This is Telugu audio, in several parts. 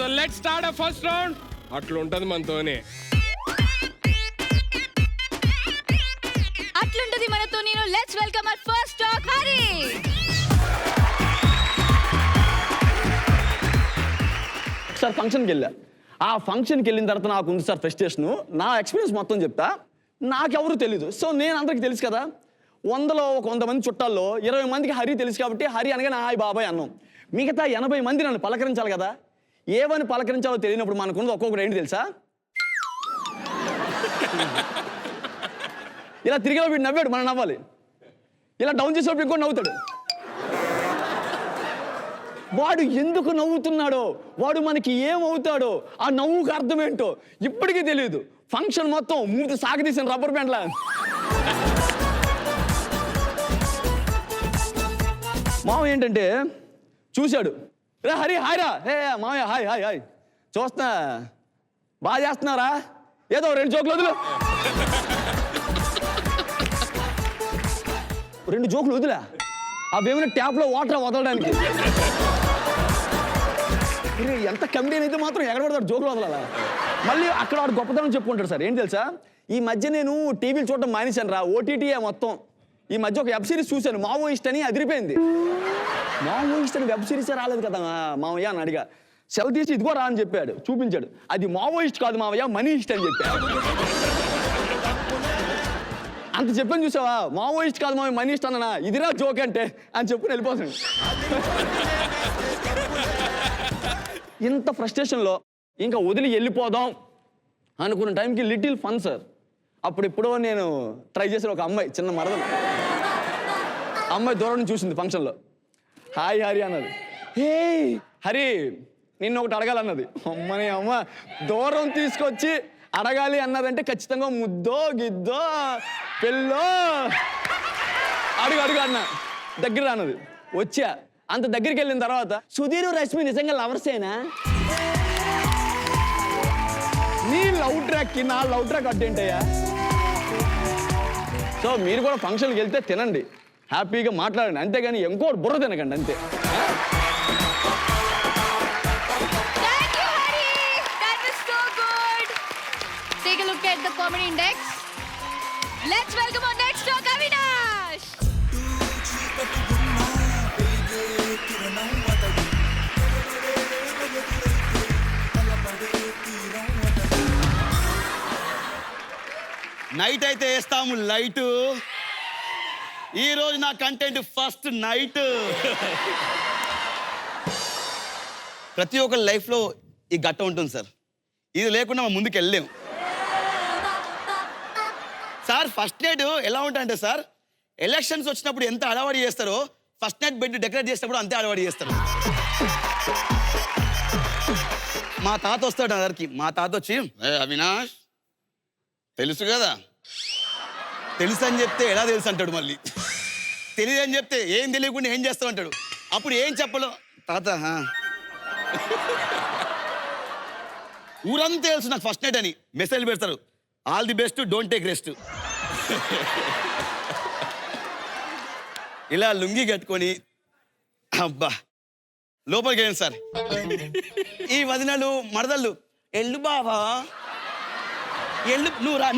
సో లెట్స్ స్టార్ట్ ఆ ఫస్ట్ రౌండ్. అట్లుంటది మనతోనే. అట్లుంటది మనతో. నేను let's welcome our first talk Hari. Sir ఫంక్షన్కి వెళ్ళా. ఆ ఫంక్షన్కి వెళ్ళిన తర్వాత నాకు ఉంది సార్ ఫ్రస్ట్రేషను. నా ఎక్స్పీరియన్స్ మొత్తం చెప్తా. నాకెవరు తెలీదు. సో నేను అందరికి తెలుసు కదా, 100లో ఒక 100 మంది చుట్టాల్లో 20 మందికి హరి తెలుసు కాబట్టి హరి అనగానే హాయ్ బాబాయ్ అన్నాం. మిగతా 80 మంది నన్ను పలకరించాలి కదా. ఏమని పలకరించాలో తెలియనప్పుడు మనకున్నది ఒక్కొక్కటి ఏంటి తెలుసా? ఇలా తిరిగిలో వీడు నవ్వాడు, మనం నవ్వాలి. ఇలా డౌన్ చేసేటప్పుడు ఇంకోటి నవ్వుతాడు. వాడు ఎందుకు నవ్వుతున్నాడో, వాడు మనకి ఏమవుతాడో, ఆ నవ్వుకు అర్థం ఏంటో ఇప్పటికీ తెలియదు. ఫంక్షన్ మొత్తం మూతి సాగదీసిన రబ్బర్ బ్యాండ్లా. మామయ్య ఏంటంటే చూశాడు, రే హరి హాయ్ రా. హే మామయ్య హాయ్ హాయ్ హాయ్, చూస్తున్నా బాగా చేస్తున్నారా, ఏదో 2 జోకులు వదులు. 2 జోకులు వదిలా. అవేమైనా ట్యాప్లో వాటర్ వదలడానికి. ఎంత కమిడియన్ అయితే మాత్రం ఎక్కడ పడతాడు జోకులు వదలాలా. మళ్ళీ అక్కడ వాడు గొప్పతనం చెప్పుకుంటాడు సార్. ఏం తెలుసా, ఈ మధ్య నేను టీవీలు చూడటం మానేశాను రా, ఓటీటీఏ మొత్తం. ఈ మధ్య ఒక వెబ్ సిరీస్ చూశాను, మావోయిస్ట్ అని. అదిరిపోయింది. మావోయిస్ట్ అని వెబ్ సిరీసే రాలేదు కదా మావయ్య అని అడిగా. సెల్ తీసి ఇదిగో రా అని చెప్పాడు, చూపించాడు. అది మావోయిస్ట్ కాదు మావయ్య, మనీస్ట్ అని చెప్పాడు. అంత చెప్పని చూసావా, మావోయిస్ట్ కాదు మావయ్య మనీస్ట్ అన్నా, ఇదిరా జోక్ అంటే అని చెప్పి వెళ్ళిపోతాడు. ఇంత ఫ్రస్ట్రేషన్లో ఇంకా వదిలి వెళ్ళిపోదాం అనుకున్న టైంకి లిటిల్ ఫన్ సార్. అప్పుడెప్పుడో నేను ట్రై చేసిన ఒక అమ్మాయి, చిన్న మరదలు అమ్మాయి దూరం నుంచి చూసింది ఫంక్షన్లో. హాయ్ హరి అన్నది. హే హరి, నిన్ను ఒకటి అడగాలన్నది. అమ్మని అమ్మ, దూరం తీసుకొచ్చి అడగాలి అన్నదంటే ఖచ్చితంగా ముద్దో గిద్దో పెళ్ళో అడుగు అడుగు అన్న. దగ్గర అన్నది. వచ్చా. అంత దగ్గరికి వెళ్ళిన తర్వాత, సుధీర్ రష్మి నిజంగా లవర్సేనా? నీ లవ్ ట్రాక్కి నా లవ్ ట్రాక్ అడ్డేంటయ్యా? సో మీరు కూడా ఫంక్షన్కి వెళ్తే తినండి, హ్యాపీగా మాట్లాడండి, అంతేగాని ఇంకోటి బుర్ర తినకండి అంతే. Take a look at the comedy index. Let's welcome our next talk, Avinash. Night అయితే వేస్తాము లైట్. ఈరోజు నా కంటెంట్ ఫస్ట్ నైట్. ప్రతి ఒక్కరి లైఫ్లో ఈ ఘట్టం ఉంటుంది సార్. ఇది లేకుండా మనం ముందుకు వెళ్ళలేము సార్. ఫస్ట్ నైట్ ఎలా ఉంటాయంటే సార్, ఎలక్షన్స్ వచ్చినప్పుడు ఎంత అడవాడి చేస్తారో, ఫస్ట్ నైట్ బెడ్ డెకరేట్ చేసినప్పుడు అంతే అడవాడి చేస్తారు. మా తాత వస్తాడు నా దగ్గరికి. మా తాత వచ్చి, అవినాష్ తెలుసు కదా, తెలుసు అని చెప్తే ఎలా తెలుసు అంటాడు. మళ్ళీ తెలియదు అని చెప్తే ఏం తెలియకుండా ఏం చేస్తావు అంటాడు. అప్పుడు ఏం చెప్పలో, తాత ఊరంతా తెలుసు నాకు ఫస్ట్ నైట్ అని. మెసేజ్ పెడతారు, all the best, don't take rest. ఇలా లుంగి కట్టుకొని అబ్బా లోపలికి వెళ్ళండి సార్. ఈ వదినలు మరదళ్ళు, ఎల్లు బావా ఎల్లు, నువ్వు రా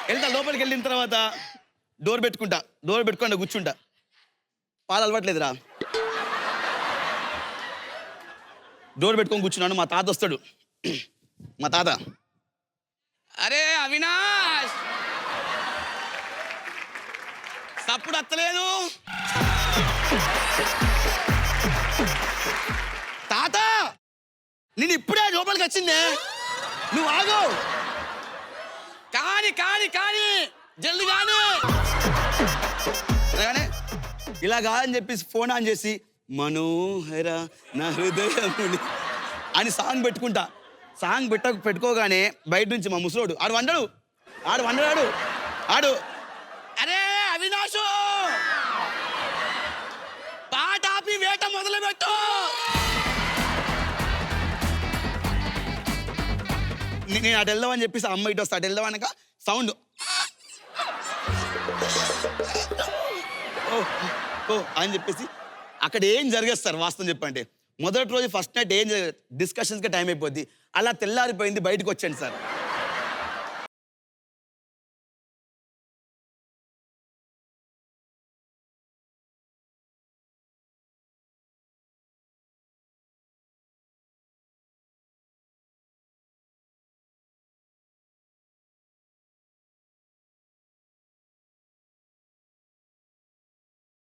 వెళ్తా. లోపలికి వెళ్ళిన తర్వాత డోర్ పెట్టుకుంటా కూర్చుంటా. పాలు అలవాట్లేదురా. డోర్ పెట్టుకొని కూర్చున్నాను. మా తాత వస్తాడు. మా తాత, అరే అవినాష్ తప్పుడు అత్తలేదు. తాత నేను ఇప్పుడే లోపలికి వచ్చిందే, నువ్వు ఆగు. కానీ జల్ది కానీ ఇలా కాదని చెప్పేసి ఫోన్ ఆన్ చేసి, మనోహర నా హృదయముని అని సాంగ్ పెట్టుకుంటా. సాంగ్ పెట్టుకోగానే బయట నుంచి మా ముసలోడు ఆడు వండడాడు. అరే అవినాషు పాట ఆపి వేట మొదలు పెట్టు. నేను అటు వెళ్దామని చెప్పేసి అమ్మ ఇటు వస్తా. అటు వెళ్దామనక సౌండ్ ఓ అని చెప్పేసి అక్కడ ఏం జరిగేస్తారు వాస్తవం చెప్పంటే, మొదటి రోజు ఫస్ట్ నైట్ ఏం డిస్కషన్స్కి టైం అయిపోద్ది. అలా తెల్లారిపోయింది, బయటకు వచ్చాను సార్.